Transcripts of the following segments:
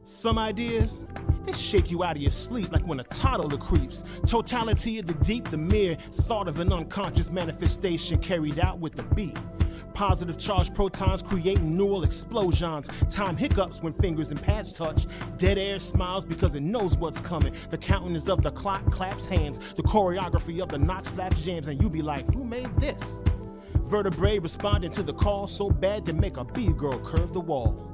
Some ideas, they shake you out of your sleep like when a toddler creeps. Totality of the deep, the mere thought of an unconscious manifestation carried out with the beat. Positive charged protons creating neural explosions. Time hiccups when fingers and pads touch. Dead air smiles because it knows what's coming. The counting is of the clock claps hands. The choreography of the knock slaps jams. And you be like, who made this? Vertebrae responding to the call so bad they make a B-girl curve the wall.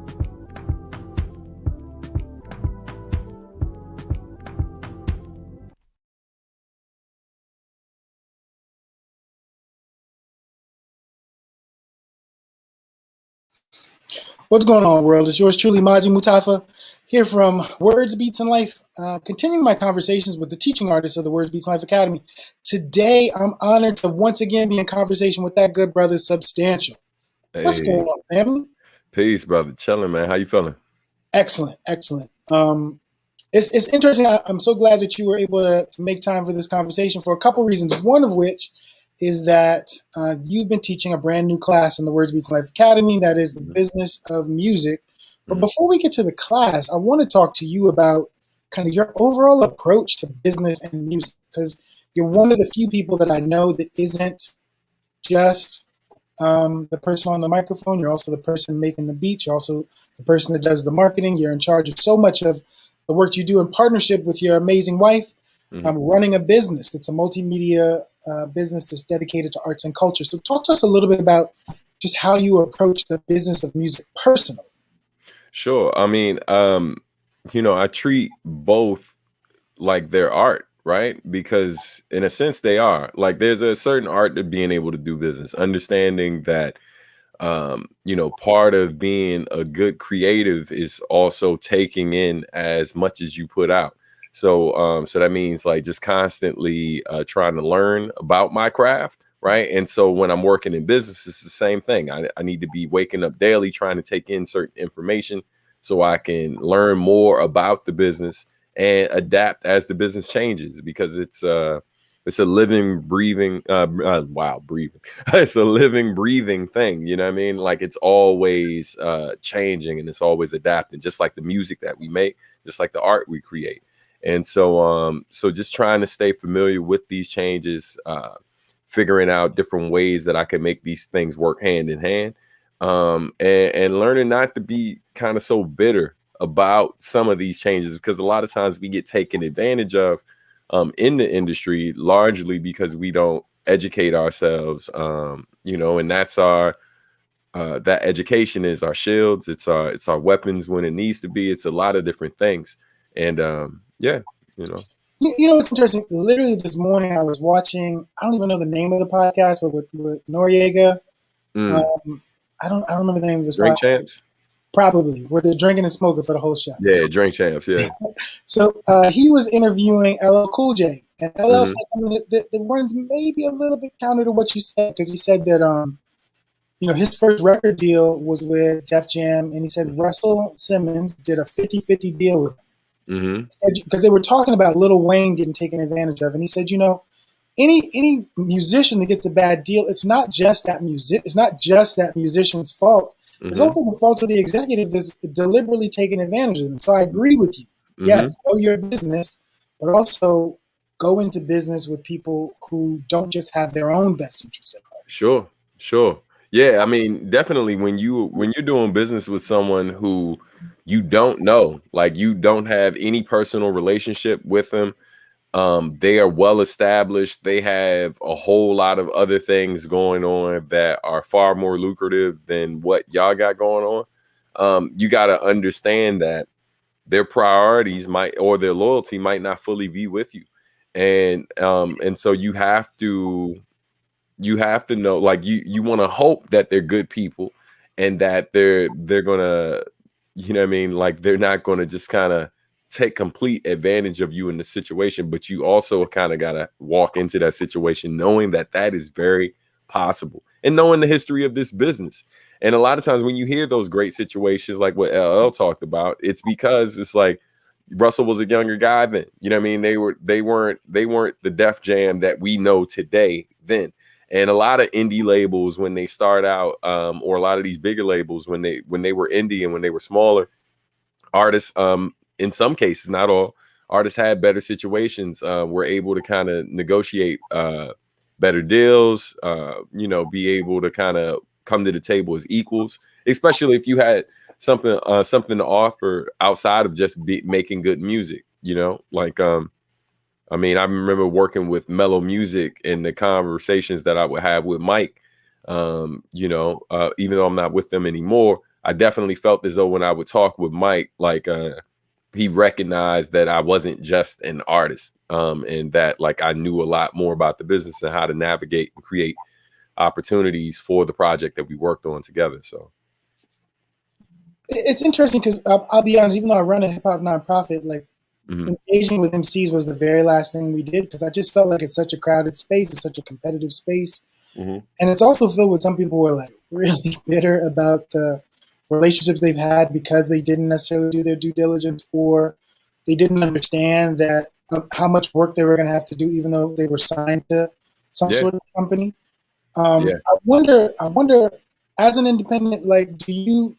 What's going on, world? It's yours truly, Mazi Mutafa, here from Words, Beats, and Life, continuing my conversations with the teaching artists of the Words, Beats, and Life Academy. Today, I'm honored to once again be in conversation with that good brother, Substantial. Hey, What's going on, family? peace, brother. Chilling, man. How you feeling? Excellent, excellent. It's interesting. I'm so glad that you were able to make time for this conversation for a couple reasons. One of which is that you've been teaching a brand new class in the Words, Beats, and Life Academy. That is the business of music. But before we get to the class, I want to talk to you about kind of your overall approach to business and music, because you're one of the few people that I know that isn't just the person on the microphone. You're also the person making the beats. You're also the person that does the marketing. You're in charge of so much of the work you do in partnership with your amazing wife. Running a business that's a multimedia business that's dedicated to arts and culture. So talk to us a little bit about just how you approach the business of music personally. Sure. I mean, I treat both like they're art, right? Because in a sense they are. Like there's a certain art to being able to do business, understanding that part of being a good creative is also taking in as much as you put out. So that means like just constantly trying to learn about my craft, right? And so when I'm working in business, it's the same thing. I need to be waking up daily trying to take in certain information so I can learn more about the business and adapt as the business changes, because it's a living, breathing, breathing. It's a living, breathing thing. You know what I mean? Like it's always changing and it's always adapting, just like the music that we make, just like the art we create. And so just trying to stay familiar with these changes, figuring out different ways that I can make these things work hand in hand, and learning not to be kind of so bitter about some of these changes, because a lot of times we get taken advantage of in the industry, largely because we don't educate ourselves, and that's our that education is our shields. It's our weapons when it needs to be. It's a lot of different things. And You know, it's interesting. Literally this morning I was watching, I don't even know the name of the podcast, but with Noriega. I don't remember the name of this Drink podcast. Champs. Probably, where they're drinking and smoking for the whole show. Yeah, Drink Champs, yeah. So he was interviewing LL Cool J, and LL said something that runs maybe a little bit counter to what you said, because he said that his first record deal was with Def Jam, and he said Russell Simmons did a 50-50 deal with him. Because they were talking about Lil Wayne getting taken advantage of, and he said, any musician that gets a bad deal, it's not just that musician's fault. It's also the fault of the executive that's deliberately taking advantage of them. So I agree with you. Yes, know your business, but also go into business with people who don't just have their own best interests at heart. Sure. Yeah, I mean, definitely when you're doing business with someone who you don't know, like you don't have any personal relationship with them, they are well established. They have a whole lot of other things going on that are far more lucrative than what y'all got going on. You got to understand that their priorities or their loyalty might not fully be with you. And so you have to know, like you want to hope that they're good people and that they're gonna, like they're not gonna just kind of take complete advantage of you in the situation. But you also kind of gotta walk into that situation knowing that is very possible, and knowing the history of this business. And a lot of times when you hear those great situations like what LL talked about, it's because it's like Russell was a younger guy then. You know what I mean? They weren't the Def Jam that we know today then. And a lot of indie labels, when they start out, or a lot of these bigger labels when they were indie and when they were smaller, artists, in some cases, not all, artists had better situations, were able to kind of negotiate better deals, be able to kind of come to the table as equals, especially if you had something to offer outside of just making good music, like I mean, I remember working with Mellow Music and the conversations that I would have with Mike. Even though I'm not with them anymore, I definitely felt as though when I would talk with Mike, like he recognized that I wasn't just an artist, and that like I knew a lot more about the business and how to navigate and create opportunities for the project that we worked on together. So it's interesting because I'll be honest, even though I run a hip hop nonprofit, like engaging with MCs was the very last thing we did because I just felt like it's such a crowded space, it's such a competitive space, and it's also filled with some people who are like really bitter about the relationships they've had because they didn't necessarily do their due diligence or they didn't understand that how much work they were going to have to do, even though they were signed to some sort of company. I wonder, as an independent, like, do you?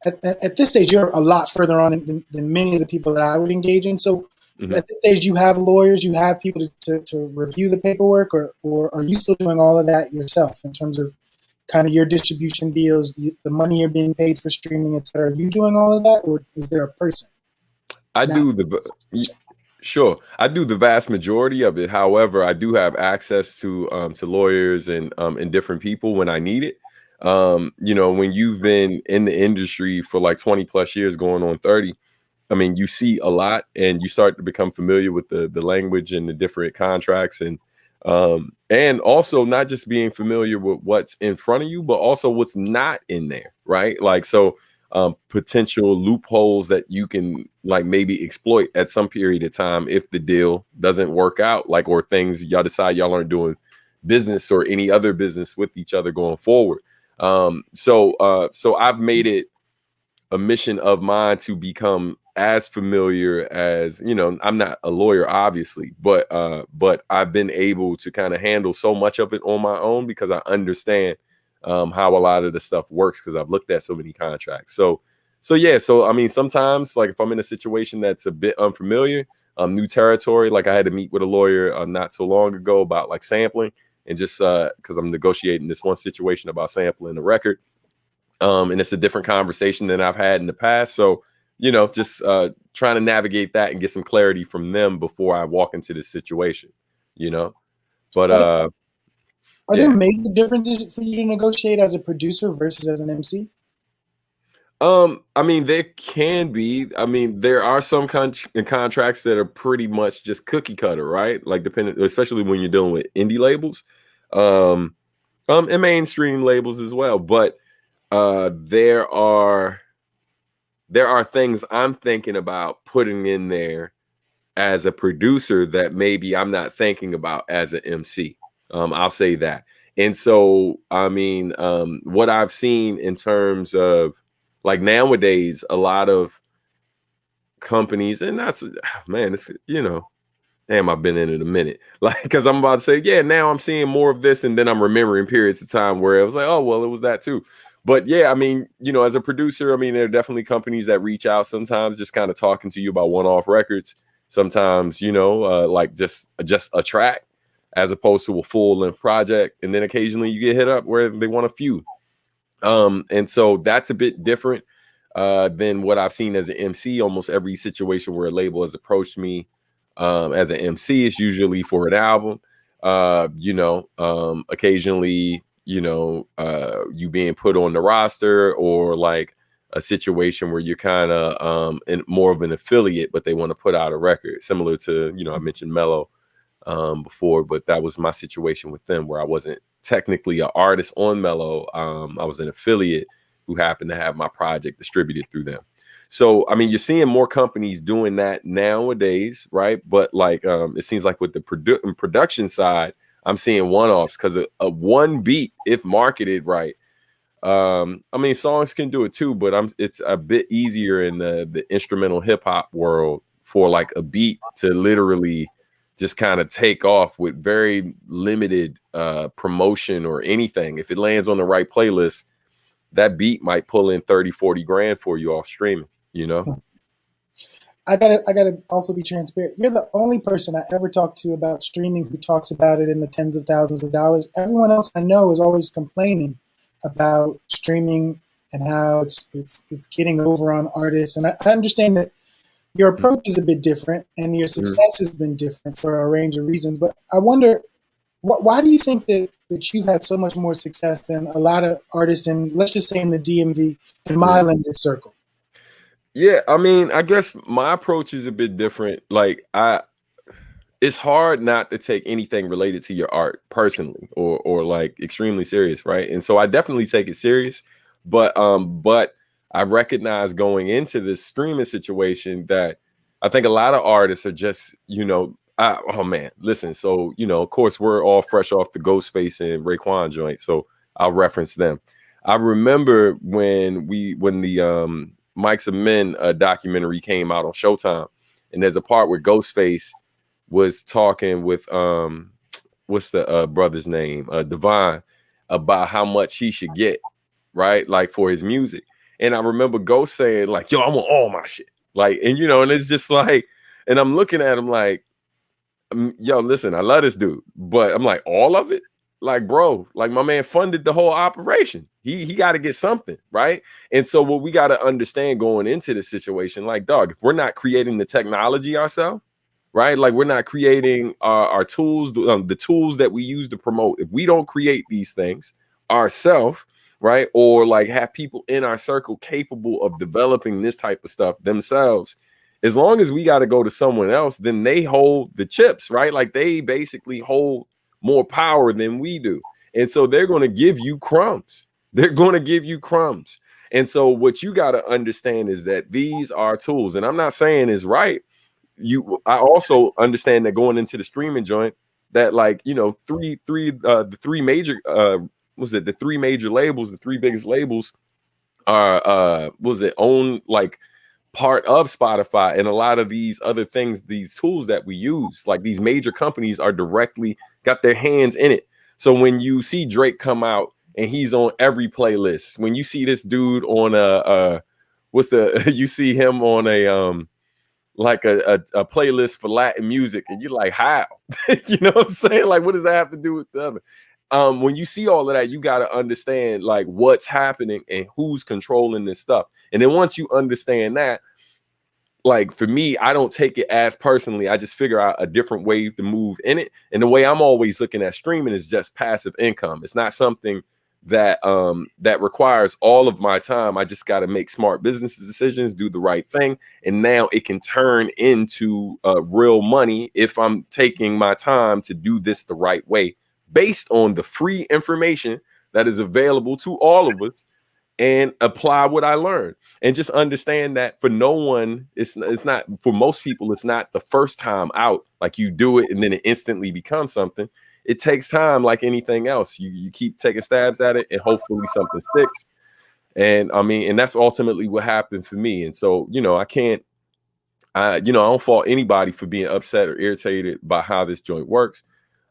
At this stage, you're a lot further on than many of the people that I would engage in. So at this stage, you have lawyers, you have people to review the paperwork, or are you still doing all of that yourself in terms of kind of your distribution deals, the money you're being paid for streaming, et cetera? Are you doing all of that, or is there a person? I do the vast majority of it. However, I do have access to lawyers and different people when I need it. When you've been in the industry for like 20 plus years, going on 30, I mean, you see a lot and you start to become familiar with the language and the different contracts and also not just being familiar with what's in front of you, but also what's not in there, right? Like, so potential loopholes that you can like maybe exploit at some period of time if the deal doesn't work out, like, or things y'all decide y'all aren't doing business or any other business with each other going forward. So I've made it a mission of mine to become as familiar as, I'm not a lawyer, obviously, but I've been able to kind of handle so much of it on my own because I understand how a lot of the stuff works because I've looked at so many contracts. So I mean, sometimes like if I'm in a situation that's a bit unfamiliar, new territory, like I had to meet with a lawyer not so long ago about like sampling. And just because I'm negotiating this one situation about sampling the record. And it's a different conversation than I've had in the past. So, just trying to navigate that and get some clarity from them before I walk into this situation, But are there major differences for you to negotiate as a producer versus as an MC? I mean, there can be. I mean, there are some contracts that are pretty much just cookie cutter, right? Like depending, especially when you're dealing with indie labels, and mainstream labels as well. But there are things I'm thinking about putting in there as a producer that maybe I'm not thinking about as an MC. I'll say that. And so, I mean, what I've seen in terms of like nowadays, a lot of companies, and that's, man, it's, damn, I've been in it a minute. Like, because I'm about to say, yeah, now I'm seeing more of this. And then I'm remembering periods of time where it was like, oh, well, it was that too. But yeah, I mean, as a producer, I mean, there are definitely companies that reach out sometimes just kind of talking to you about one-off records. Sometimes, like just a track as opposed to a full-length project. And then occasionally you get hit up where they want a few. And so that's a bit different than what I've seen as an MC. Almost every situation where a label has approached me as an MC is usually for an album. Occasionally, you being put on the roster or like a situation where you're kind of in more of an affiliate, but they want to put out a record similar to, I mentioned Mellow before, but that was my situation with them where I wasn't technically an artist on Mellow. I was an affiliate who happened to have my project distributed through them. So, I mean, you're seeing more companies doing that nowadays, right? But like, it seems like with the production side, I'm seeing one-offs because a one beat, if marketed right. I mean, songs can do it too, but it's a bit easier in the instrumental hip hop world for like a beat to literally just kind of take off with very limited promotion or anything. If it lands on the right playlist, that beat might pull in 30, 40 grand for you off streaming. you know? I gotta also be transparent. You're the only person I ever talked to about streaming who talks about it in the tens of thousands of dollars. Everyone else I know is always complaining about streaming and how it's getting over on artists. And I understand that your approach is a bit different and your success has been different for a range of reasons. But I wonder, why do you think that you've had so much more success than a lot of artists in, let's just say, in the DMV, in my limited circle? Yeah, I mean, I guess my approach is a bit different. Like it's hard not to take anything related to your art personally or like extremely serious, right? And so I definitely take it serious, but I recognize going into this streaming situation that I think a lot of artists are just, oh man, listen. So, of course, we're all fresh off the Ghostface and Raekwon joint, so I'll reference them. I remember when the Mike's of Men documentary came out on Showtime, and there's a part where Ghostface was talking with what's the brother's name, Divine, about how much he should get, right, like for his music. And I remember Ghost saying like, yo, I want all my shit, like, and and it's just like, and I'm looking at him like, yo, listen, I love this dude, but I'm like, all of it? Like, bro, like my man funded the whole operation. He got to get something, right? And so what we got to understand going into this situation, like, dog, if we're not creating the technology ourselves, right? Like we're not creating our tools, the tools that we use to promote. If we don't create these things ourselves, right? Or like have people in our circle capable of developing this type of stuff themselves, as long as we got to go to someone else, then they hold the chips, right? Like they basically hold more power than we do. And so they're going to give you crumbs. They're going to give you crumbs. And so what you got to understand is that these are tools. And I'm not saying is right. I also understand that going into the streaming joint, that like, the three major the three major labels, the three biggest labels are own like part of Spotify, and a lot of these other things, these tools that we use, like these major companies are directly got their hands in it. So when you see Drake come out and he's on every playlist, when you see this dude on you see him on a playlist for Latin music, and you're like, how? You know what I'm saying? Like, what does that have to do with the other? When you see all of that, you got to understand like what's happening and who's controlling this stuff. And then once you understand that, like for me, I don't take it as personally. I just figure out a different way to move in it. And the way I'm always looking at streaming is just passive income. It's not something that that requires all of my time. I just got to make smart business decisions, do the right thing, and now it can turn into real money if I'm taking my time to do this the right way, based on the free information that is available to all of us, and apply what I learned. And just understand that for no one, it's not, for most people, it's not the first time out. Like you do it and then it instantly becomes something. It takes time, like anything else. You keep taking stabs at it and hopefully something sticks. And I mean, and that's ultimately what happened for me. And so, I don't fault anybody for being upset or irritated by how this joint works.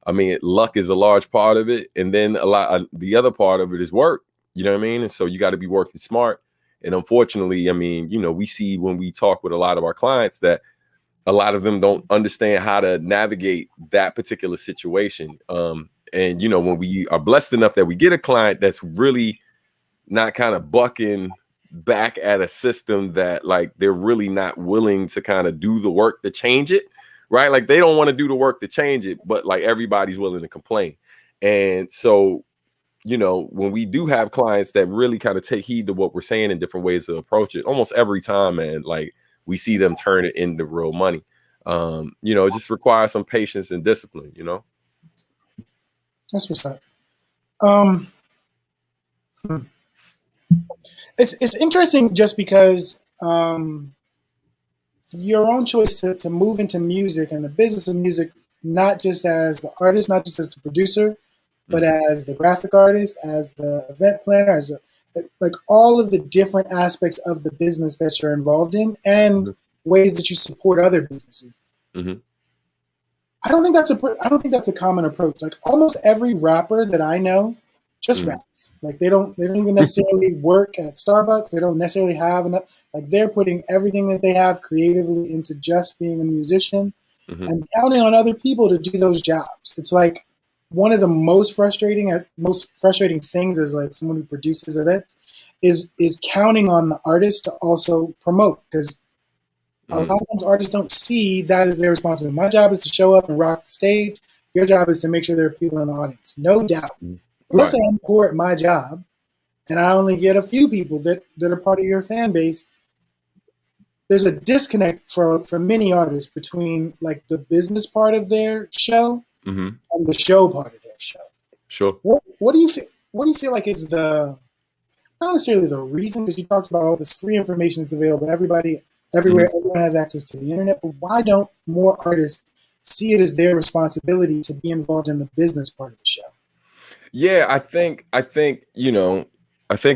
I mean, luck is a large part of it. And then the other part of it is work. You know what I mean? And so you got to be working smart. And unfortunately, I mean, we see when we talk with a lot of our clients that a lot of them don't understand how to navigate that particular situation. And, when we are blessed enough that we get a client that's really not kind of bucking back at a system that like they're really not willing to kind of do the work to change it, right? Like they don't want to do the work to change it, but like everybody's willing to complain. And so, when we do have clients that really kind of take heed to what we're saying in different ways to approach it, almost every time, man, like we see them turn it into real money. It just requires some patience and discipline, That's what's up. It's interesting just because your own choice to move into music and the business of music, not just as the artist, not just as the producer, but as the graphic artist, as the event planner, like all of the different aspects of the business that you're involved in and ways that you support other businesses. Mm-hmm. I don't think that's a common approach. Like almost every rapper that I know just raps. Like they don't even necessarily work at Starbucks. They don't necessarily have enough. Like they're putting everything that they have creatively into just being a musician and counting on other people to do those jobs. It's like one of the most frustrating things as like someone who produces events is counting on the artist to also promote, because a lot of times artists don't see that as their responsibility. My job is to show up and rock the stage. Your job is to make sure there are people in the audience. No doubt. Let's say I'm poor at my job and I only get a few people that are part of your fan base. There's a disconnect for many artists between like the business part of their show and the show part of their show. Sure. What do you feel? What do you feel like is not necessarily the reason? Because you talked about all this free information that's available. Everybody, everywhere, everyone has access to the internet. But why don't more artists see it as their responsibility to be involved in the business part of the show? Yeah, I think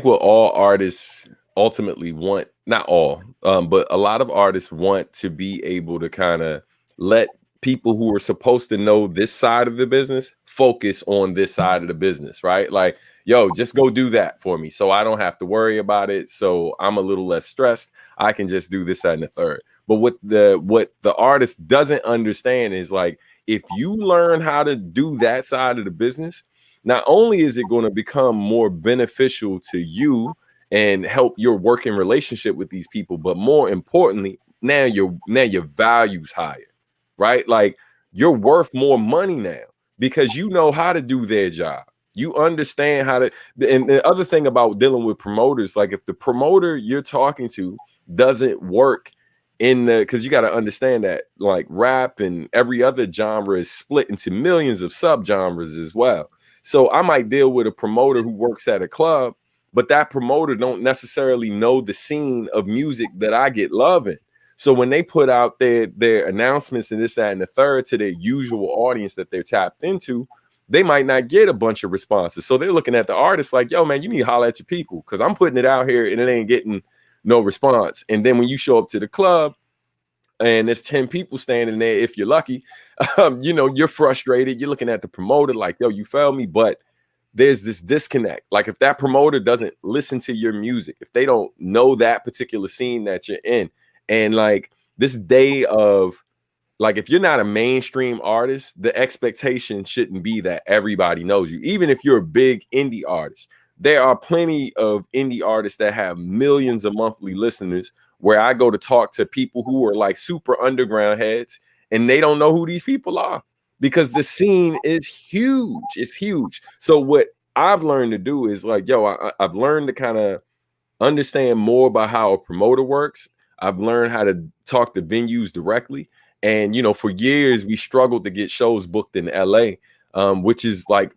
what all artists ultimately want, not all, but a lot of artists want to be able to kind of let people who are supposed to know this side of the business focus on this side of the business, right? Like, yo, just go do that for me so I don't have to worry about it. So I'm a little less stressed. I can just do this, that, and the third. But what the artist doesn't understand is like, if you learn how to do that side of the business, not only is it going to become more beneficial to you and help your working relationship with these people, but more importantly, now your value's higher, right? Like you're worth more money now because you know how to do their job. You understand how to. And the other thing about dealing with promoters, like if the promoter you're talking to doesn't work because you got to understand that like rap and every other genre is split into millions of subgenres as well. So I might deal with a promoter who works at a club, but that promoter don't necessarily know the scene of music that I get loving. So when they put out their announcements and this, that, and the third to their usual audience that they're tapped into, they might not get a bunch of responses. So they're looking at the artist like, yo, man, you need to holler at your people because I'm putting it out here and it ain't getting no response. And then when you show up to the club and there's 10 people standing there, if you're lucky, you're frustrated. You're looking at the promoter like, yo, you failed me. But there's this disconnect. Like if that promoter doesn't listen to your music, if they don't know that particular scene that you're in, and like this day of like, if you're not a mainstream artist, the expectation shouldn't be that everybody knows you. Even if you're a big indie artist, there are plenty of indie artists that have millions of monthly listeners where I go to talk to people who are like super underground heads and they don't know who these people are because the scene is huge. It's huge. So what I've learned to do is like, yo, I've learned to kind of understand more about how a promoter works. I've learned how to talk to venues directly. And, for years we struggled to get shows booked in LA, which is like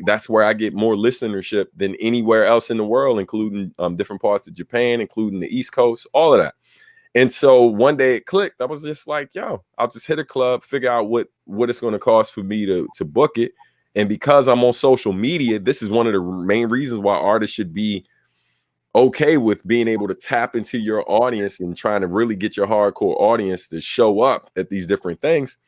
that's where I get more listenership than anywhere else in the world, including different parts of Japan, including the East Coast, all of that. And so one day it clicked. I was just like, yo, I'll just hit a club, figure out what it's going to cost for me to book it. And because I'm on social media, this is one of the main reasons why artists should be okay with being able to tap into your audience and trying to really get your hardcore audience to show up at these different things.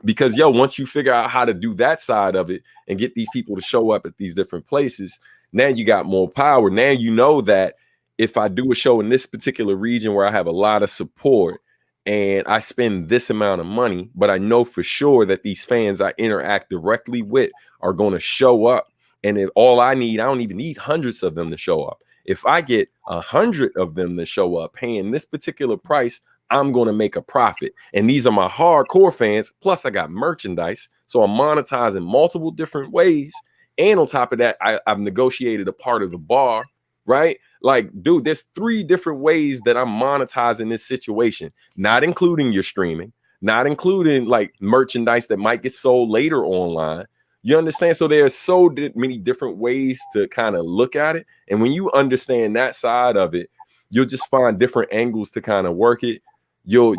Because once you figure out how to do that side of it and get these people to show up at these different places, now you got more power. Now you know that if I do a show in this particular region where I have a lot of support and I spend this amount of money, but I know for sure that these fans I interact directly with are going to show up. And if all I don't even need hundreds of them to show up. If I get 100 of them to show up paying this particular price, I'm going to make a profit. And these are my hardcore fans. Plus I got merchandise. So I'm monetizing multiple different ways. And on top of that, I've negotiated a part of the bar, right? Like, dude, there's 3 different ways that I'm monetizing this situation, not including your streaming, not including like merchandise that might get sold later online. You understand? So there are so many different ways to kind of look at it. And when you understand that side of it, you'll just find different angles to kind of work it. You'll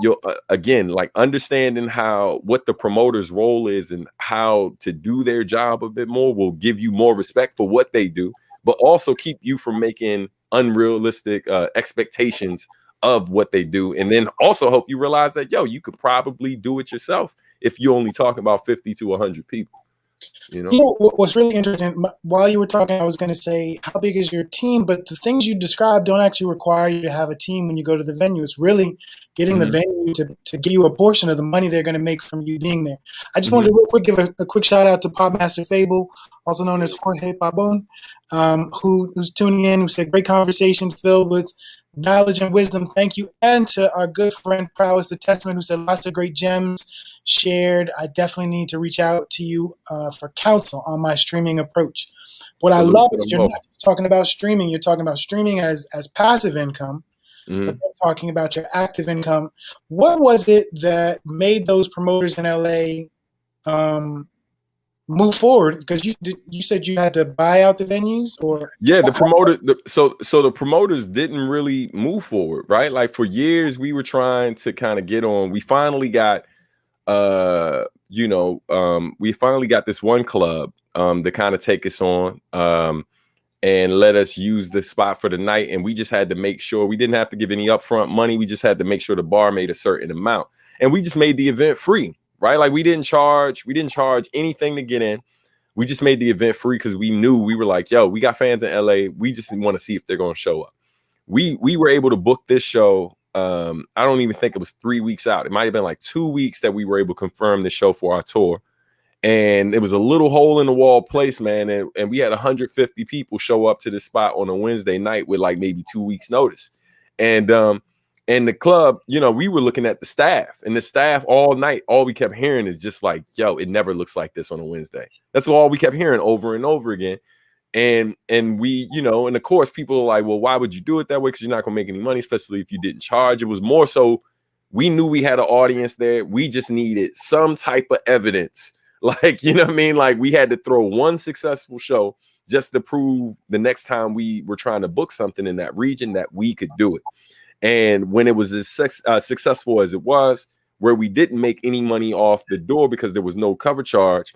again, like understanding what the promoter's role is and how to do their job a bit more will give you more respect for what they do, but also keep you from making unrealistic expectations of what they do. And then also help you realize that, you could probably do it yourself if you only talk about 50 to 100 people. You know. You know what's really interesting? While you were talking, I was going to say, how big is your team? But the things you described don't actually require you to have a team when you go to the venue. It's really getting the Mhm. venue to give you a portion of the money they're going to make from you being there. I just wanted Mhm. to real quick give a quick shout out to Popmaster Fable, also known as Jorge Pabon, who's tuning in, who said, great conversation filled with knowledge and wisdom. Thank you. And to our good friend Prowess the Testament, who said lots of great gems shared. I definitely need to reach out to you for counsel on my streaming approach. What I Salute love to is them you're both. not talking about streaming. You're talking about streaming as passive income, but Mhm. then talking about your active income. What was it that made those promoters in LA um, move forward? Because you said you had to buy out the venues, or Yeah, so the promoters didn't really move forward, right? Like for years we were trying to kind of get on. We finally got we finally got this one club to kind of take us on and let us use the spot for the night. And we just had to make sure we didn't have to give any upfront money. We just had to make sure the bar made a certain amount. And we just made the event free, right? Like we didn't charge anything to get in. We just made the event free because we knew, we were like, yo, we got fans in LA. We just want to see if they're going to show up. We were able to book this show. I don't even think it was 3 weeks out. It might have been like 2 weeks that we were able to confirm the show for our tour. And it was a little hole in the wall place, man. And we had 150 people show up to this spot on a Wednesday night with like maybe 2 weeks notice. And the club, we were looking at the staff, and the staff all night, all we kept hearing is just like, yo, it never looks like this on a Wednesday. That's all we kept hearing over and over again. And we, and of course people are like, well, why would you do it that way? Because you're not gonna make any money, especially if you didn't charge. It was more so we knew we had an audience there. We just needed some type of evidence. Like, you know what I mean? Like we had to throw one successful show just to prove the next time we were trying to book something in that region that we could do it. And when it was as successful as it was, where we didn't make any money off the door because there was no cover charge,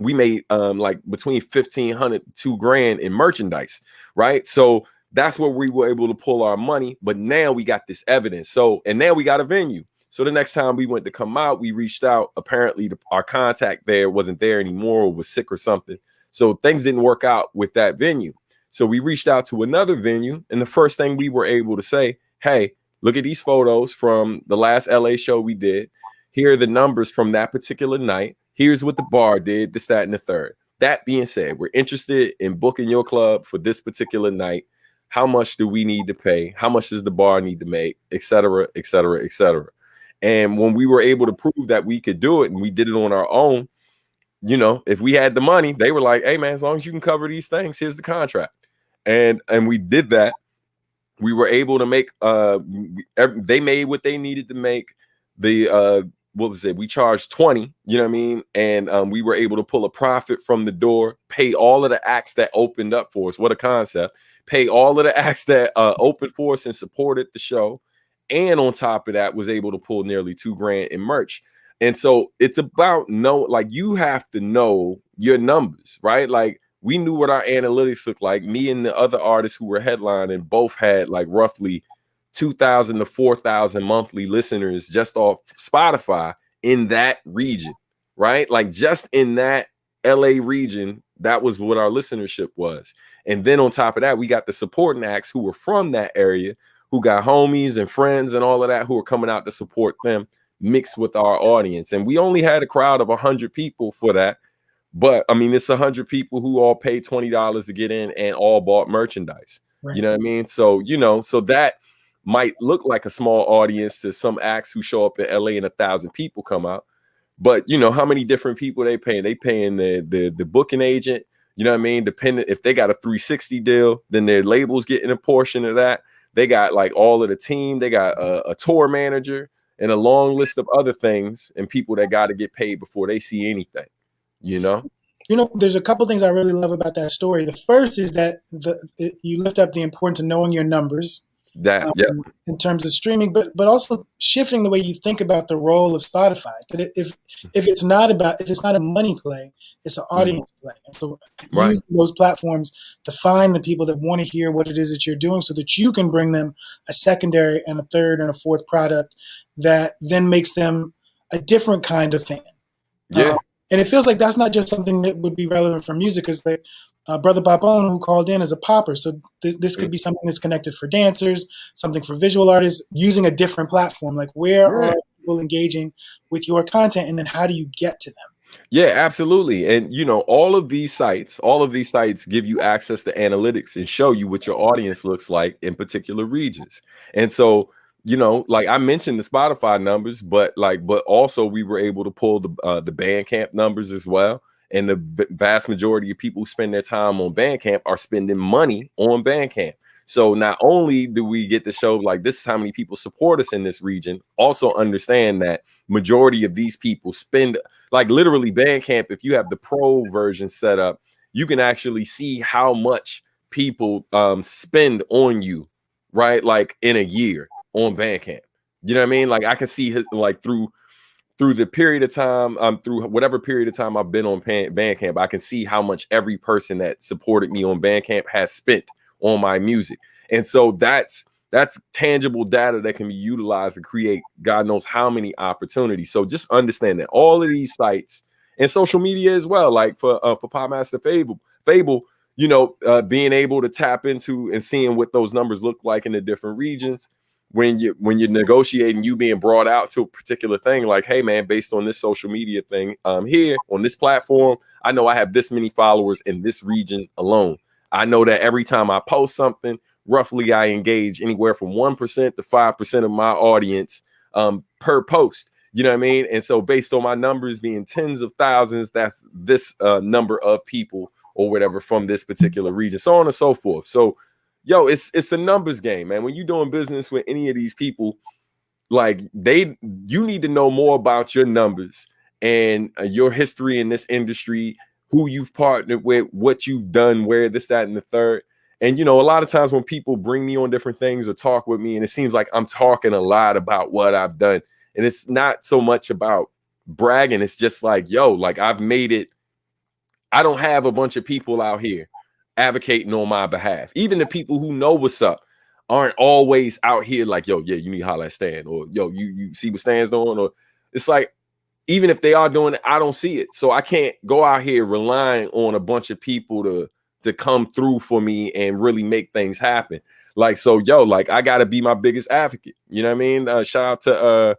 we made like between 1,500 to $2,000 in merchandise, right? So that's where we were able to pull our money. But now we got this evidence. So, and now we got a venue. So the next time we went to come out, we reached out. Apparently our contact there wasn't there anymore, or was sick or something. So things didn't work out with that venue. So we reached out to another venue, and the first thing we were able to say, hey, look at these photos from the last LA show we did. Here are the numbers from that particular night. Here's what the bar did, this, that, and the third. That being said, we're interested in booking your club for this particular night. How much do we need to pay? How much does the bar need to make? Et cetera, et cetera, et cetera. And when we were able to prove that we could do it and we did it on our own, if we had the money, they were like, hey man, as long as you can cover these things, here's the contract. And we did that. We were able to make they made what they needed to make. What was it? We charged 20, you know what I mean? And we were able to pull a profit from the door, pay all of the acts that opened up for us. What a concept. Pay all of the acts that opened for us and supported the show. And on top of that, was able to pull nearly $2,000 in merch. And so it's about you have to know your numbers, right? Like we knew what our analytics looked like. Me and the other artists who were headlining both had like roughly 2,000 to 4,000 monthly listeners just off Spotify in that region, right? Like just in that LA region, that was what our listenership was. And then on top of that, we got the supporting acts who were from that area, who got homies and friends and all of that, who were coming out to support them, mixed with our audience. And we only had a crowd of 100 people for that. But I mean, it's 100 people who all paid $20 to get in and all bought merchandise. right. You know what I mean? So, so that might look like a small audience to some acts who show up in LA and 1,000 people come out. But how many different people they paying? They paying the booking agent, you know what I mean? Dependent, if they got a 360 deal, then their label's getting a portion of that. They got like all of the team, they got a tour manager and a long list of other things and people that got to get paid before they see anything, There's a couple things I really love about that story. The first is that you lift up the importance of knowing your numbers in terms of streaming, but also shifting the way you think about the role of Spotify. That if it's not a money play, it's an audience play. And so using those platforms to find the people that want to hear what it is that you're doing, so that you can bring them a secondary and a third and a fourth product that then makes them a different kind of fan. Yeah. And it feels like that's not just something that would be relevant for music, because the Brother Babone, who called in, is a popper. So this could be something that's connected for dancers, something for visual artists, using a different platform. Like, where are people engaging with your content, and then how do you get to them? Yeah, absolutely. And you know, all of these sites give you access to analytics and show you what your audience looks like in particular regions. And so, you know, like I mentioned the Spotify numbers, but also we were able to pull the Bandcamp numbers as well. And the vast majority of people who spend their time on Bandcamp are spending money on Bandcamp. So not only do we get to show like this is how many people support us in this region, also understand that majority of these people spend, like literally Bandcamp, if you have the pro version set up, you can actually see how much people spend on you, right? Like in a year on Bandcamp. You know what I mean? Like I can see his, like through the period of time, through whatever period of time I've been on Bandcamp, I can see how much every person that supported me on Bandcamp has spent on my music. And so that's tangible data that can be utilized to create God knows how many opportunities. So just understand that all of these sites and social media as well, like for Podmaster Fable, you know, being able to tap into and seeing what those numbers look like in the different regions. When you're negotiating, you being brought out to a particular thing, like, hey man, based on this social media thing, here on this platform, I know I have this many followers in this region alone. I know that every time I post something, roughly I engage anywhere from 1% to 5% of my audience per post. You know what I mean? And so based on my numbers being tens of thousands, that's this number of people or whatever from this particular region, so on and so forth. So yo, it's a numbers game, man. When you're doing business with any of these people, like you need to know more about your numbers and your history in this industry, who you've partnered with, what you've done, where this, that, and the third. And, you know, a lot of times when people bring me on different things or talk with me, and it seems like I'm talking a lot about what I've done. And it's not so much about bragging. It's just like, yo, like I've made it. I don't have a bunch of people out here advocating on my behalf. Even the people who know what's up aren't always out here like, yo, yeah, you need to holler at Stan, or yo, you see what Stan's doing, or it's like, even if they are doing it, I don't see it. So I can't go out here relying on a bunch of people to come through for me and really make things happen. Like, so, yo, like I gotta be my biggest advocate. You know what I mean? Shout out to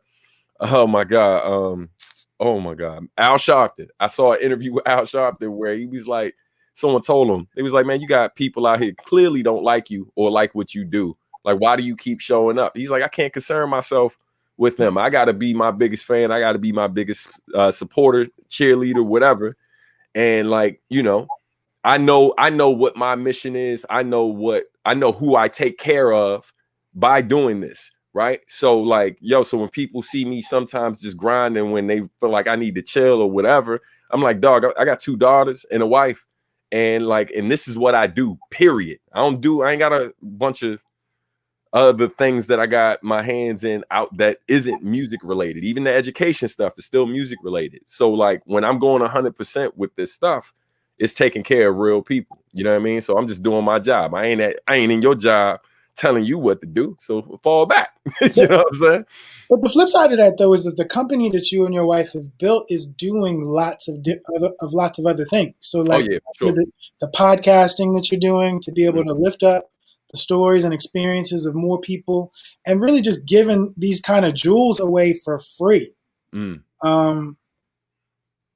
oh my God, Al Sharpton. I saw an interview with Al Sharpton where he was like, someone told him, it was like, man, you got people out here clearly don't like you or like what you do. Like, why do you keep showing up? He's like, I can't concern myself with them. I got to be my biggest fan. I got to be my biggest supporter, cheerleader, whatever. And like, you know, I know what my mission is. I know who I take care of by doing this. Right. So like, yo, so when people see me sometimes just grinding when they feel like I need to chill or whatever, I'm like, dog, I got 2 daughters and a wife. And like, and this is what I do, period. I ain't got a bunch of other things that I got my hands in out that isn't music related. Even the education stuff is still music related. So like when I'm going 100% with this stuff, it's taking care of real people. You know what I mean? So I'm just doing my job. I ain't in your job telling you what to do. So fall back. You know what I'm saying? But the flip side of that, though, is that the company that you and your wife have built is doing lots of other things. So, like, oh, yeah, sure. the podcasting that you're doing to be able to lift up the stories and experiences of more people, and really just giving these kind of jewels away for free.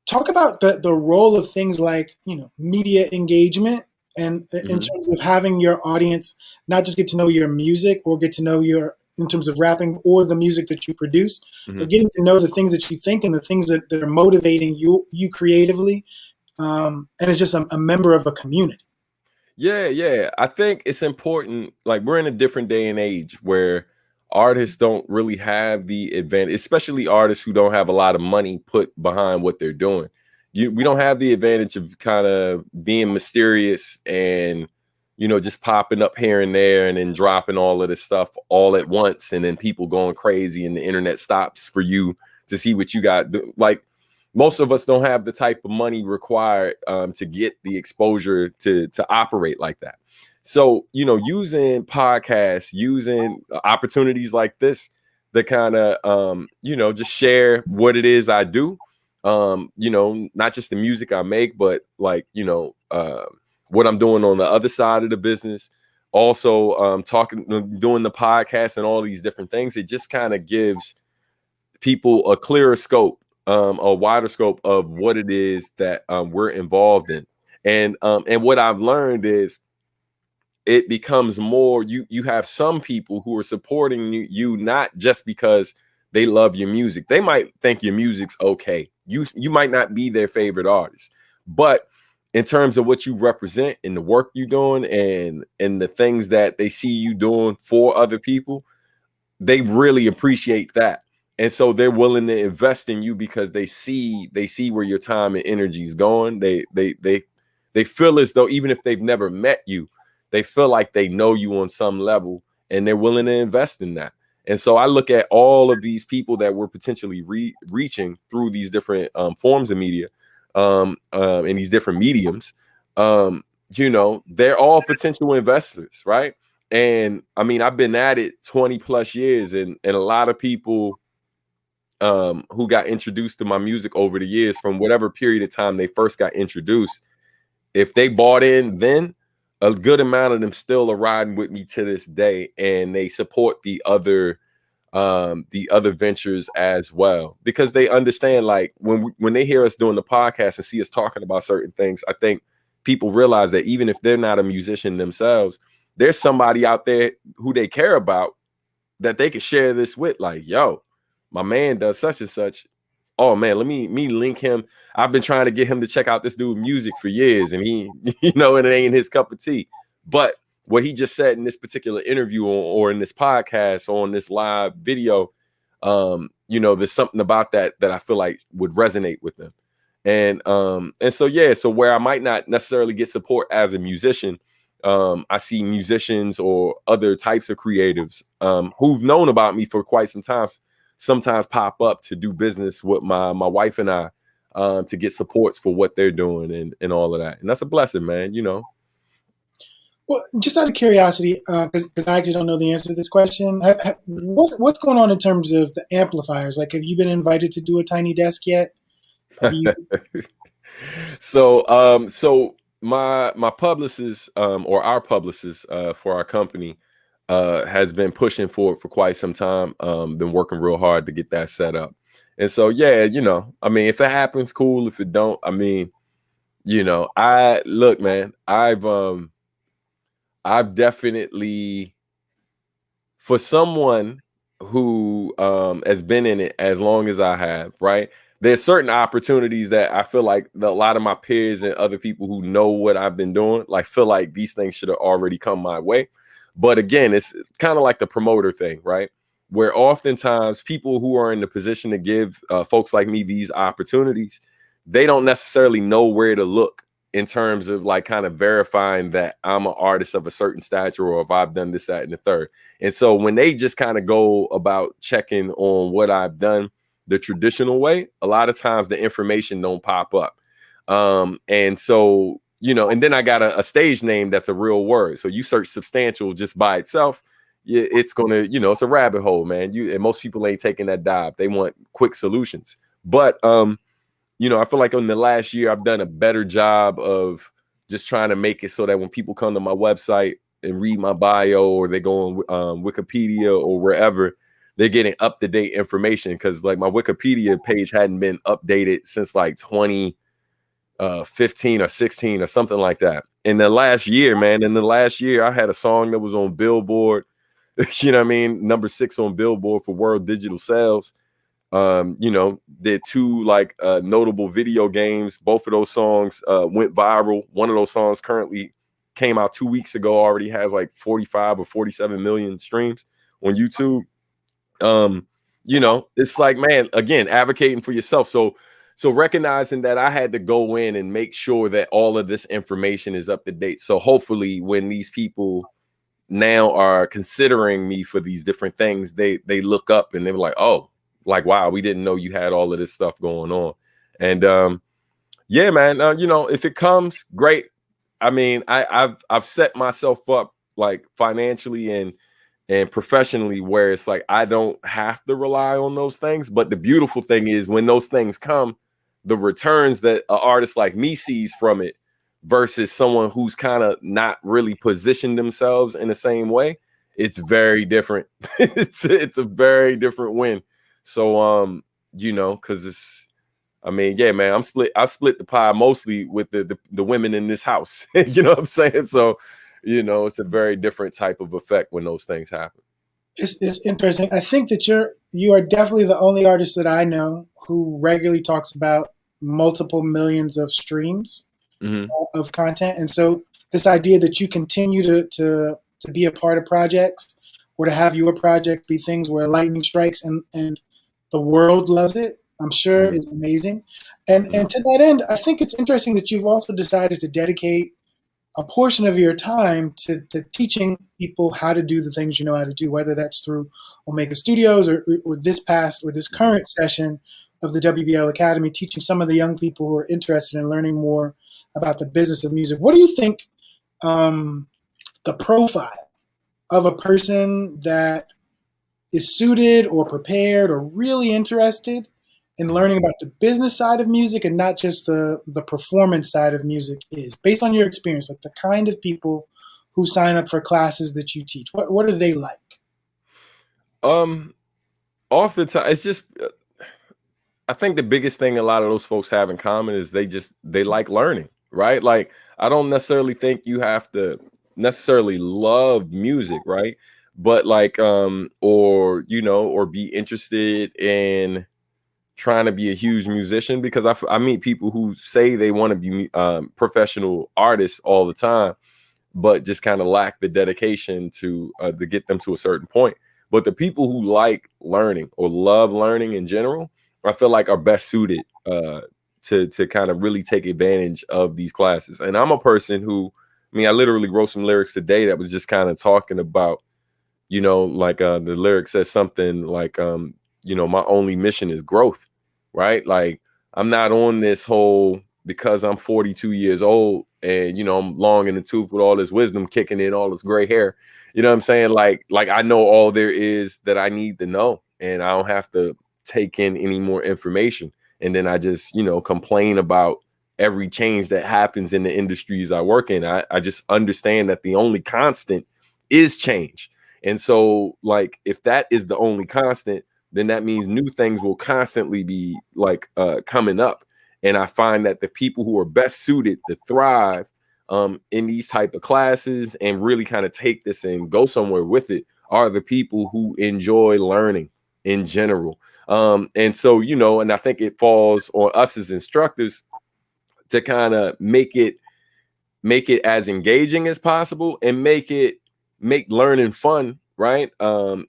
Talk about the role of things like, you know, media engagement, and in terms of having your audience not just get to know your music or get to know your, in terms of rapping or the music that you produce, but getting to know the things that you think and the things that are motivating you creatively. And it's just a member of a community. Yeah. I think it's important. Like, we're in a different day and age where artists don't really have the advantage, especially artists who don't have a lot of money put behind what they're doing. We don't have the advantage of kind of being mysterious and, you know, just popping up here and there and then dropping all of this stuff all at once, and then people going crazy and the internet stops for you to see what you got. Like, most of us don't have the type of money required to get the exposure to operate like that. So, you know, using podcasts, using opportunities like this, that kind of, you know, just share what it is I do. You know, not just the music I make, but like, you know, what I'm doing on the other side of the business. Also, doing the podcast and all these different things. It just kind of gives people a clearer scope, a wider scope of what it is that we're involved in. And what I've learned is it becomes more, you have some people who are supporting you not just because they love your music. They might think your music's okay. You might not be their favorite artist, but in terms of what you represent and the work you're doing and the things that they see you doing for other people, they really appreciate that. And so they're willing to invest in you because they see where your time and energy is going. They feel as though even if they've never met you, they feel like they know you on some level and they're willing to invest in that. And so I look at all of these people that we're potentially reaching through these different forms of media, and these different mediums. You know, they're all potential investors, right? And I mean, I've been at it 20 plus years, and a lot of people who got introduced to my music over the years, from whatever period of time they first got introduced, if they bought in then, a good amount of them still are riding with me to this day, and they support the other ventures as well, because they understand, like, when they hear us doing the podcast and see us talking about certain things, I think people realize that even if they're not a musician themselves, there's somebody out there who they care about that they can share this with. Like, yo, my man does such and such. Oh man, let me link him. I've been trying to get him to check out this dude's music for years, and he, you know, and it ain't his cup of tea. But what he just said in this particular interview or in this podcast or on this live video, you know, there's something about that I feel like would resonate with them. And so yeah, so where I might not necessarily get support as a musician, I see musicians or other types of creatives who've known about me for quite some time sometimes pop up to do business with my wife and I, to get supports for what they're doing and all of that. And that's a blessing, man, you know. Well, just out of curiosity, because I actually don't know the answer to this question, what's going on in terms of the amplifiers? Like, have you been invited to do a Tiny Desk yet? So my publicist, or our publicist, for our company, has been pushing for it for quite some time. Been working real hard to get that set up. And so, yeah, you know, I mean, if it happens, cool. If it don't, I mean, you know, look, man, I've definitely, for someone who has been in it as long as I have, right? There's certain opportunities that I feel like a lot of my peers and other people who know what I've been doing, like, feel like these things should have already come my way. But again, it's kind of like the promoter thing, right? Where oftentimes people who are in the position to give folks like me these opportunities, they don't necessarily know where to look in terms of like kind of verifying that I'm an artist of a certain stature, or if I've done this, that, and the third. And so when they just kind of go about checking on what I've done the traditional way, a lot of times the information don't pop up. And so, you know, and then I got a stage name that's a real word. So you search substantial just by itself, it's gonna, you know, it's a rabbit hole, man. And most people ain't taking that dive. They want quick solutions. But you know, I feel like in the last year I've done a better job of just trying to make it so that when people come to my website and read my bio, or they go on Wikipedia or wherever, they're getting up-to-date information. Because like my Wikipedia page hadn't been updated since like 2015 or 16 or something like that. In the last year, I had a song that was on Billboard, you know what I mean, number 6 on Billboard for world digital sales. You know, did 2 like notable video games. Both of those songs went viral. One of those songs currently came out 2 weeks ago, already has like 45 or 47 million streams on YouTube. You know, it's like, man, again, advocating for yourself. So recognizing that I had to go in and make sure that all of this information is up to date. So hopefully when these people now are considering me for these different things, they look up and they're like, oh, like, wow, we didn't know you had all of this stuff going on. And yeah, man, you know, if it comes, great. I mean, I've set myself up like financially and professionally where it's like I don't have to rely on those things. But the beautiful thing is when those things come, the returns that an artist like me sees from it versus someone who's kind of not really positioned themselves in the same way, it's very different. it's a very different win. So you know, because it's, I mean, yeah, man, I split the pie mostly with the women in this house. You know what I'm saying? So, you know, it's a very different type of effect when those things happen. It's interesting. I think that you are definitely the only artist that I know who regularly talks about multiple millions of streams of content. And so this idea that you continue to be a part of projects, or to have your project be things where lightning strikes and the world loves it, I'm sure is amazing. And to that end, I think it's interesting that you've also decided to dedicate a portion of your time to teaching people how to do the things you know how to do, whether that's through Omega Studios or this current session of the WBL Academy, teaching some of the young people who are interested in learning more about the business of music. What do you think the profile of a person that is suited or prepared or really interested in learning about the business side of music and not just the performance side of music is, based on your experience, like the kind of people who sign up for classes that you teach? What are they like? Off the top, it's just, I think the biggest thing a lot of those folks have in common is they like learning, right? Like, I don't necessarily think you have to necessarily love music, right? But like, or, you know, or be interested in trying to be a huge musician, because I meet people who say they want to be professional artists all the time, but just kind of lack the dedication to get them to a certain point. But the people who like learning or love learning in general, I feel like are best suited to kind of really take advantage of these classes. And I'm a person who, I mean, I literally wrote some lyrics today that was just kind of talking about, you know, like the lyric says something like, you know, my only mission is growth, right? Like, I'm not on this whole, because I'm 42 years old and, you know, I'm long in the tooth with all this wisdom kicking in, all this gray hair. You know what I'm saying? Like I know all there is that I need to know, and I don't have to take in any more information. And then I just, you know, complain about every change that happens in the industries I work in. I just understand that the only constant is change. And so, like, if that is the only constant, then that means new things will constantly be like coming up. And I find that the people who are best suited to thrive in these type of classes and really kind of take this and go somewhere with it are the people who enjoy learning in general. And so, you know, and I think it falls on us as instructors to kind of make it as engaging as possible and make learning fun, right?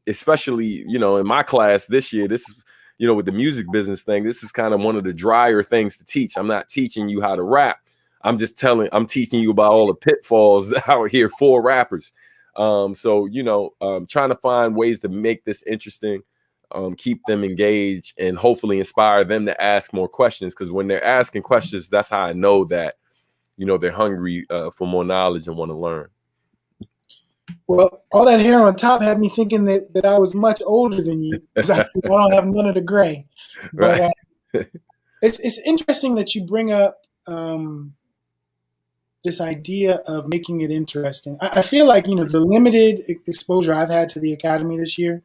Especially, you know, in my class this year, this is, you know, with the music business thing, this is kind of one of the drier things to teach. I'm not teaching you how to rap. I'm teaching you about all the pitfalls out here for rappers. So, you know, trying to find ways to make this interesting, keep them engaged, and hopefully inspire them to ask more questions. Because when they're asking questions, that's how I know that, you know, they're hungry for more knowledge and want to learn. Well, all that hair on top had me thinking that I was much older than you, because I don't have none of the gray. But Right. it's interesting that you bring up this idea of making it interesting. I feel like, you know, the limited exposure I've had to the Academy this year,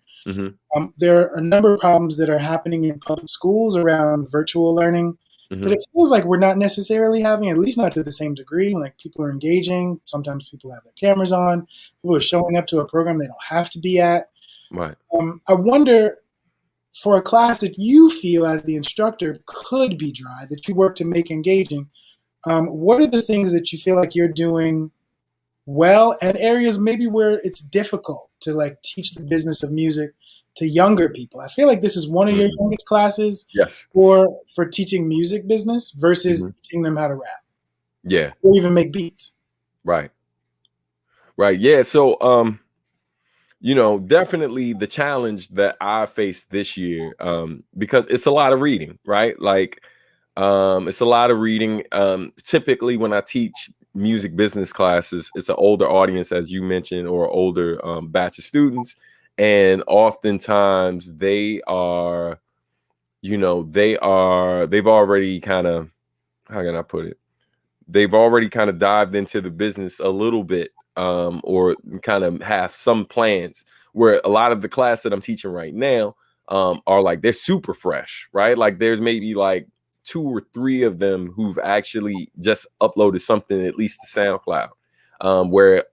there are a number of problems that are happening in public schools around virtual learning that it feels like we're not necessarily having, at least not to the same degree. Like, people are engaging. Sometimes people have their cameras on. People are showing up to a program they don't have to be at. Right. I wonder, for a class that you feel as the instructor could be dry, that you work to make engaging, what are the things that you feel like you're doing well, and areas maybe where it's difficult to like teach the business of music to younger people? I feel like this is one of your youngest classes. Yes. For teaching music business versus teaching them how to rap. Yeah. Or even make beats. Right. Right. Yeah. So, you know, definitely the challenge that I faced this year, because it's a lot of reading, right? Like, it's a lot of reading. Typically when I teach music business classes, it's an older audience, as you mentioned, or older batch of students. And oftentimes they are you know, they've already kind of, how can I put it? They've already kind of dived into the business a little bit, or kind of have some plans, where a lot of the class that I'm teaching right now are like, they're super fresh, right? Like there's maybe like 2 or 3 of them who've actually just uploaded something at least to SoundCloud, where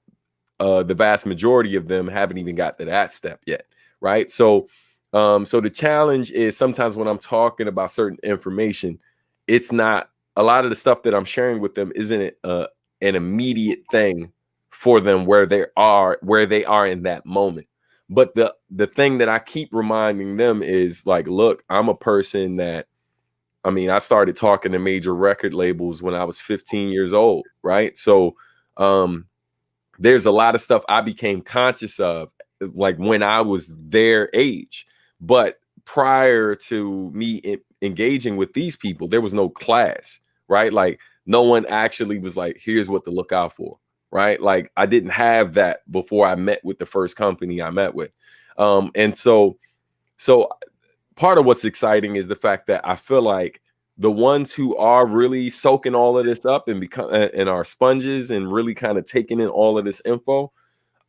the vast majority of them haven't even got to that step yet, right? So so the challenge is, sometimes when I'm talking about certain information, it's not, a lot of the stuff that I'm sharing with them isn't an immediate thing for them where they are in that moment. But the thing that I keep reminding them is like, look, I'm a person that, I mean, I started talking to major record labels when I was 15 years old, right? So there's a lot of stuff I became conscious of like when I was their age. But prior to me engaging with these people, there was no class, right? Like no one actually was like, here's what to look out for, right? Like I didn't have that before I met with the first company I met with. And so part of what's exciting is the fact that I feel like the ones who are really soaking all of this up and become and are sponges and really kind of taking in all of this info,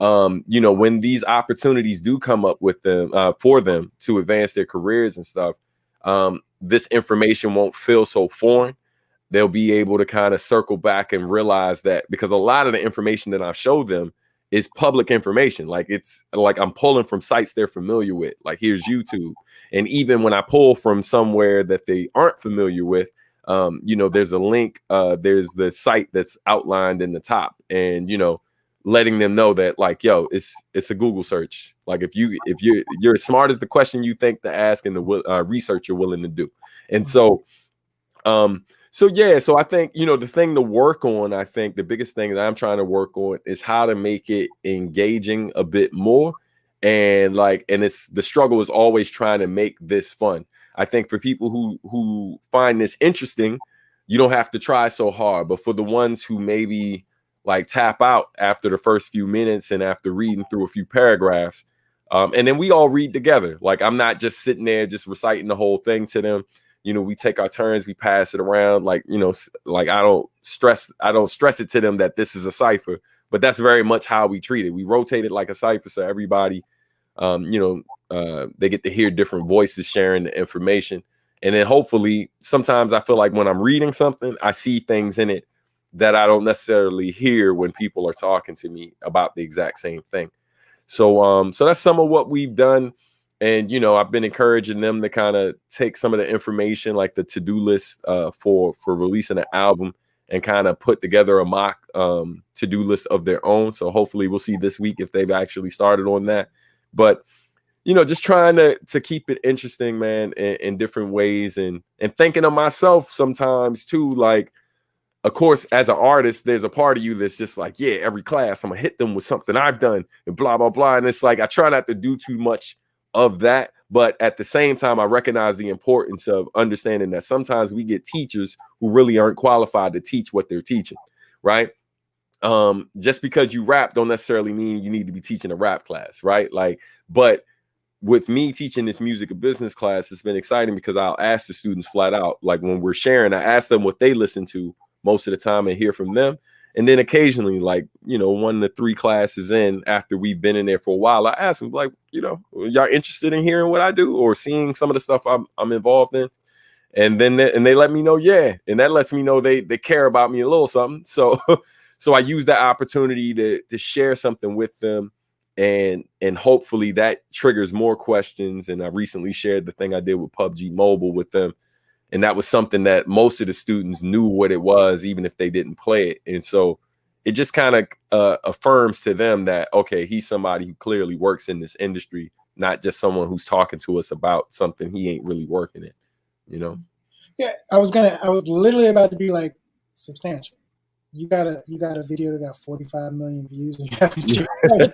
you know, when these opportunities do come up with them, for them to advance their careers and stuff, this information won't feel so foreign. They'll be able to kind of circle back and realize that, because a lot of the information that I show them is public information. Like it's like I'm pulling from sites they're familiar with. Like here's YouTube. And even when I pull from somewhere that they aren't familiar with, you know, there's a link, there's the site that's outlined in the top, and, you know, letting them know that like, yo, it's a Google search. Like if you're as smart as the question you think to ask and the research you're willing to do. And so, so I think, you know, the thing to work on, I think the biggest thing that I'm trying to work on is how to make it engaging a bit more. And like, and it's, the struggle is always trying to make this fun. I think for people who find this interesting, you don't have to try so hard. But for the ones who maybe like tap out after the first few minutes and after reading through a few paragraphs, and then we all read together. Like I'm not just sitting there just reciting the whole thing to them. You know, we take our turns, we pass it around. Like, you know, like I don't stress it to them that this is a cipher, but that's very much how we treat it. We rotate it like a cipher, so everybody, you know, they get to hear different voices sharing the information. And then hopefully, sometimes I feel like when I'm reading something, I see things in it that I don't necessarily hear when people are talking to me about the exact same thing. So, so that's some of what we've done. And, you know, I've been encouraging them to kind of take some of the information, like the to-do list for releasing an album, and kind of put together a mock to-do list of their own. So hopefully we'll see this week if they've actually started on that. But, you know, just trying to keep it interesting, man, in different ways, and thinking of myself sometimes too. Like, of course, as an artist, there's a part of you that's just like, yeah, every class I'm gonna hit them with something I've done and blah, blah, blah. And it's like, I try not to do too much of that. But at the same time, I recognize the importance of understanding that sometimes we get teachers who really aren't qualified to teach what they're teaching, right? Just because you rap don't necessarily mean you need to be teaching a rap class, right? Like, but with me teaching this music and business class, it's been exciting because I'll ask the students flat out, like when we're sharing, I ask them what they listen to most of the time and hear from them. And then occasionally, like, you know, 1 to 3 classes in, after we've been in there for a while, I ask them, like, you know, y'all interested in hearing what I do or seeing some of the stuff I'm involved in? And then they let me know, yeah. And that lets me know they care about me a little something. So so I use that opportunity to share something with them, and hopefully that triggers more questions. And I recently shared the thing I did with PUBG Mobile with them. And that was something that most of the students knew what it was, even if they didn't play it. And so it just kind of affirms to them that, okay, he's somebody who clearly works in this industry, not just someone who's talking to us about something he ain't really working in, you know? Yeah, I was literally about to be like, substantial. You got a video that got 45 million views and you haven't shared it.